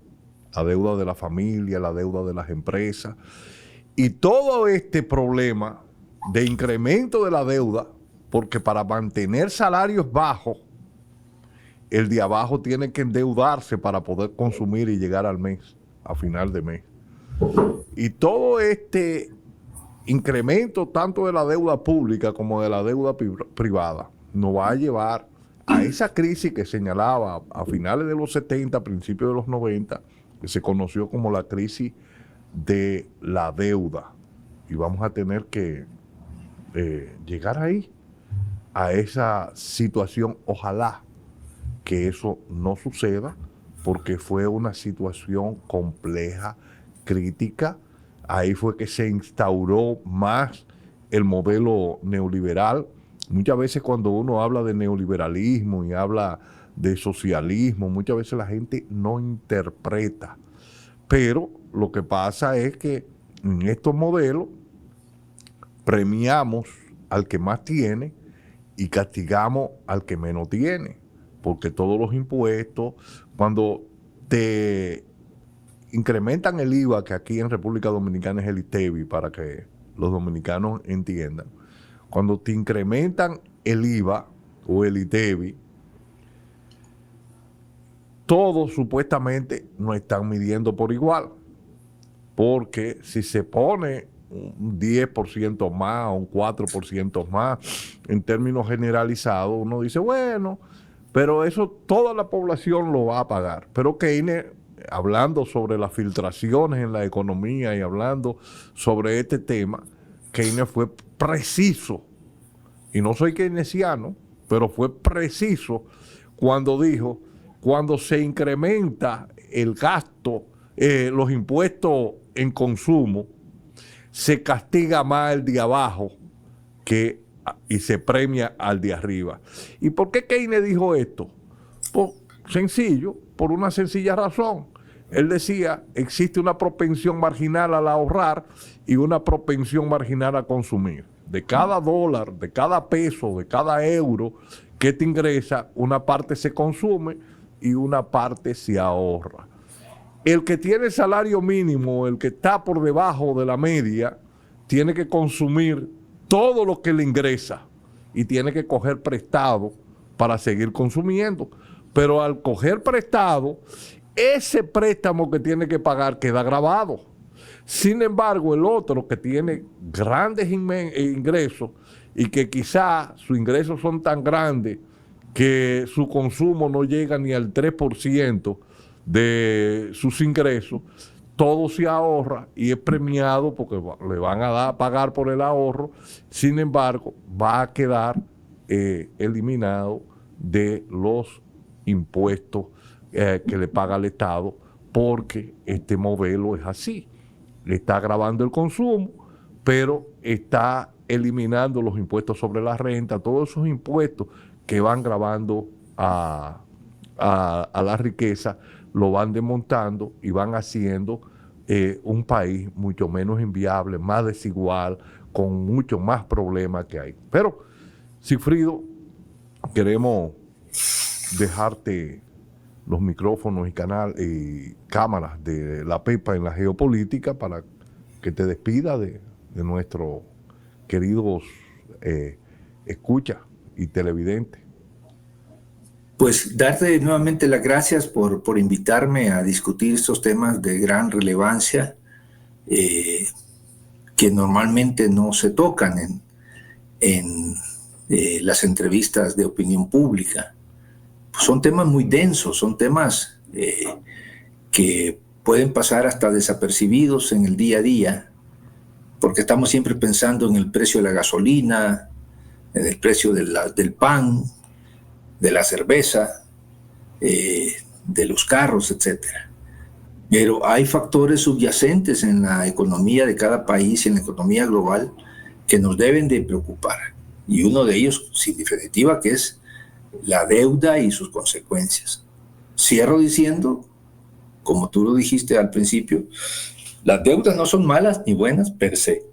la deuda de la familia, la deuda de las empresas, y todo este problema de incremento de la deuda, porque para mantener salarios bajos, el de abajo tiene que endeudarse para poder consumir y llegar al mes, a final de mes. Y todo este incremento tanto de la deuda pública como de la deuda privada nos va a llevar a esa crisis que señalaba a finales de los 70, principios de los 90, que se conoció como la crisis de la deuda. Y vamos a tener que llegar ahí, a esa situación. Ojalá que eso no suceda, porque fue una situación compleja, crítica. Ahí fue que se instauró más el modelo neoliberal. Muchas veces cuando uno habla de neoliberalismo y habla de socialismo, muchas veces la gente no interpreta. Pero lo que pasa es que en estos modelos premiamos al que más tiene y castigamos al que menos tiene, porque todos los impuestos, cuando te incrementan el IVA, que aquí en República Dominicana es el ITEVI, para que los dominicanos entiendan, cuando te incrementan el IVA o el ITEVI, todos supuestamente no están midiendo por igual, porque si se pone un 10% más o un 4% más en términos generalizados, uno dice, bueno, pero eso toda la población lo va a pagar. Pero Keynes, hablando sobre las filtraciones en la economía y hablando sobre este tema, Keynes fue preciso, y no soy keynesiano, pero fue preciso cuando dijo, cuando se incrementa el gasto, los impuestos en consumo, se castiga más el de abajo y se premia al de arriba. ¿Y por qué Keynes dijo esto? Sencillo, por una sencilla razón. Él decía, existe una propensión marginal al ahorrar y una propensión marginal a consumir. De cada dólar, de cada peso, de cada euro que te ingresa, una parte se consume y una parte se ahorra. El que tiene salario mínimo, el que está por debajo de la media, tiene que consumir todo lo que le ingresa y tiene que coger prestado para seguir consumiendo. Pero al coger prestado, ese préstamo que tiene que pagar queda grabado. Sin embargo, el otro que tiene grandes ingresos y que quizá sus ingresos son tan grandes que su consumo no llega ni al 3% de sus ingresos, todo se ahorra y es premiado porque le van a pagar por el ahorro. Sin embargo, va a quedar eliminado de los impuestos que le paga el Estado, porque este modelo es así. Le está agravando el consumo, pero está eliminando los impuestos sobre la renta, todos esos impuestos que van gravando a la riqueza, lo van desmontando y van haciendo un país mucho menos inviable, más desigual, con mucho más problemas que hay. Pero, Sigfrido, queremos dejarte los micrófonos y cámaras de la Pepa en la geopolítica para que te despida de nuestros queridos escuchas y televidentes. Pues darte nuevamente las gracias por invitarme a discutir estos temas de gran relevancia que normalmente no se tocan en las entrevistas de opinión pública. Pues son temas muy densos, son temas que pueden pasar hasta desapercibidos en el día a día, porque estamos siempre pensando en el precio de la gasolina, en el precio del pan, de la cerveza, de los carros, etc. Pero hay factores subyacentes en la economía de cada país y en la economía global que nos deben de preocupar. Y uno de ellos, sin definitiva, que es la deuda y sus consecuencias. Cierro diciendo, como tú lo dijiste al principio, las deudas no son malas ni buenas per se.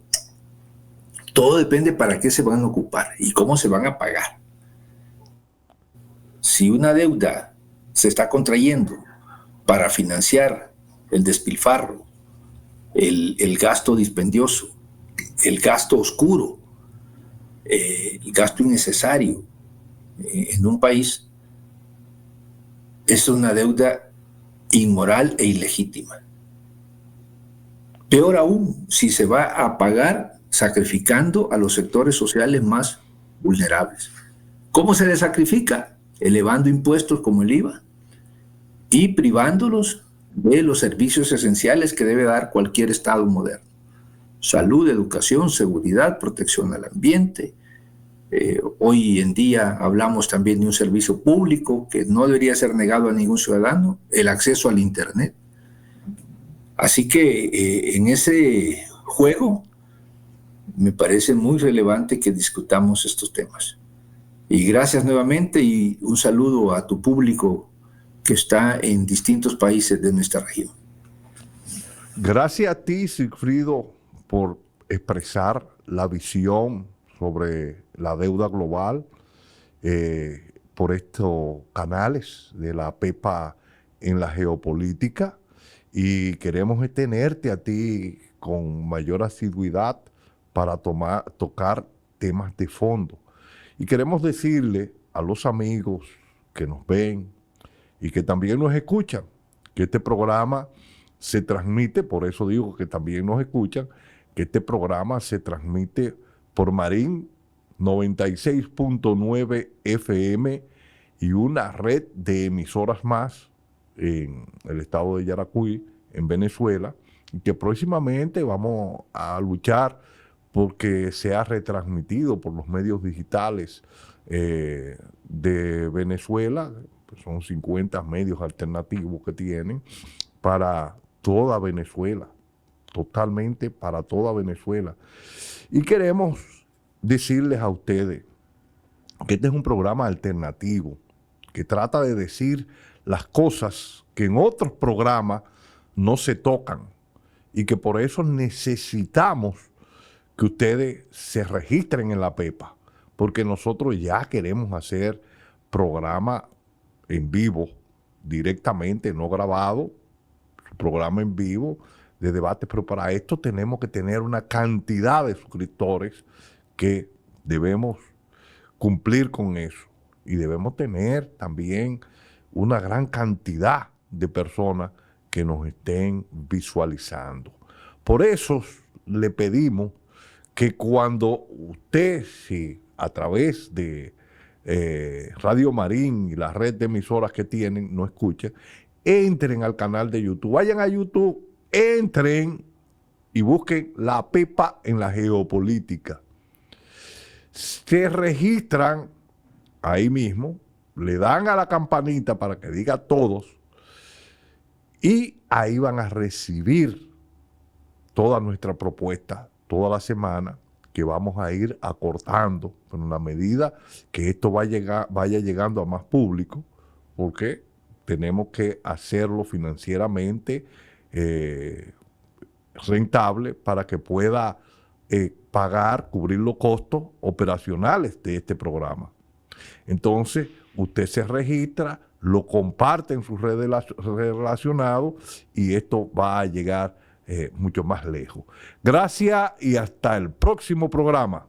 Todo depende para qué se van a ocupar y cómo se van a pagar. Si una deuda se está contrayendo para financiar el despilfarro, el gasto dispendioso, el gasto oscuro, el gasto innecesario en un país, es una deuda inmoral e ilegítima. Peor aún, si se va a pagar sacrificando a los sectores sociales más vulnerables. ¿Cómo se les sacrifica? Elevando impuestos como el IVA y privándolos de los servicios esenciales que debe dar cualquier Estado moderno. Salud, educación, seguridad, protección al ambiente. Hoy en día hablamos también de un servicio público que no debería ser negado a ningún ciudadano, el acceso al Internet. Así que en ese juego me parece muy relevante que discutamos estos temas. Y gracias nuevamente y un saludo a tu público que está en distintos países de nuestra región. Gracias a ti, Sigfrido, por expresar la visión sobre la deuda global por estos canales de la PEPA en la geopolítica, y queremos tenerte a ti con mayor asiduidad para tocar temas de fondo. Y queremos decirle a los amigos que nos ven y que también nos escuchan que este programa se transmite, por eso digo que también nos escuchan, que este programa se transmite por Marín 96.9 FM y una red de emisoras más en el estado de Yaracuy, en Venezuela, y que próximamente vamos a luchar porque sea retransmitido por los medios digitales de Venezuela. Pues son 50 medios alternativos que tienen para toda Venezuela, totalmente para toda Venezuela. Y queremos decirles a ustedes que este es un programa alternativo que trata de decir las cosas que en otros programas no se tocan, y que por eso necesitamos que ustedes se registren en la PEPA, porque nosotros ya queremos hacer programa en vivo, directamente, no grabado, programa en vivo de debate, pero para esto tenemos que tener una cantidad de suscriptores que debemos cumplir con eso, y debemos tener también una gran cantidad de personas que nos estén visualizando. Por eso le pedimos que cuando usted, si a través de Radio Marín y la red de emisoras que tienen, no escuchen, entren al canal de YouTube, vayan a YouTube, entren y busquen la PEPA en la geopolítica. Se registran ahí mismo, le dan a la campanita para que diga todos, y ahí van a recibir toda nuestra propuesta toda la semana, que vamos a ir acortando en una medida que esto vaya llegando a más público, porque tenemos que hacerlo financieramente rentable para que pueda cubrir los costos operacionales de este programa. Entonces, usted se registra, lo comparte en sus redes relacionadas, y esto va a llegar mucho más lejos. Gracias y hasta el próximo programa.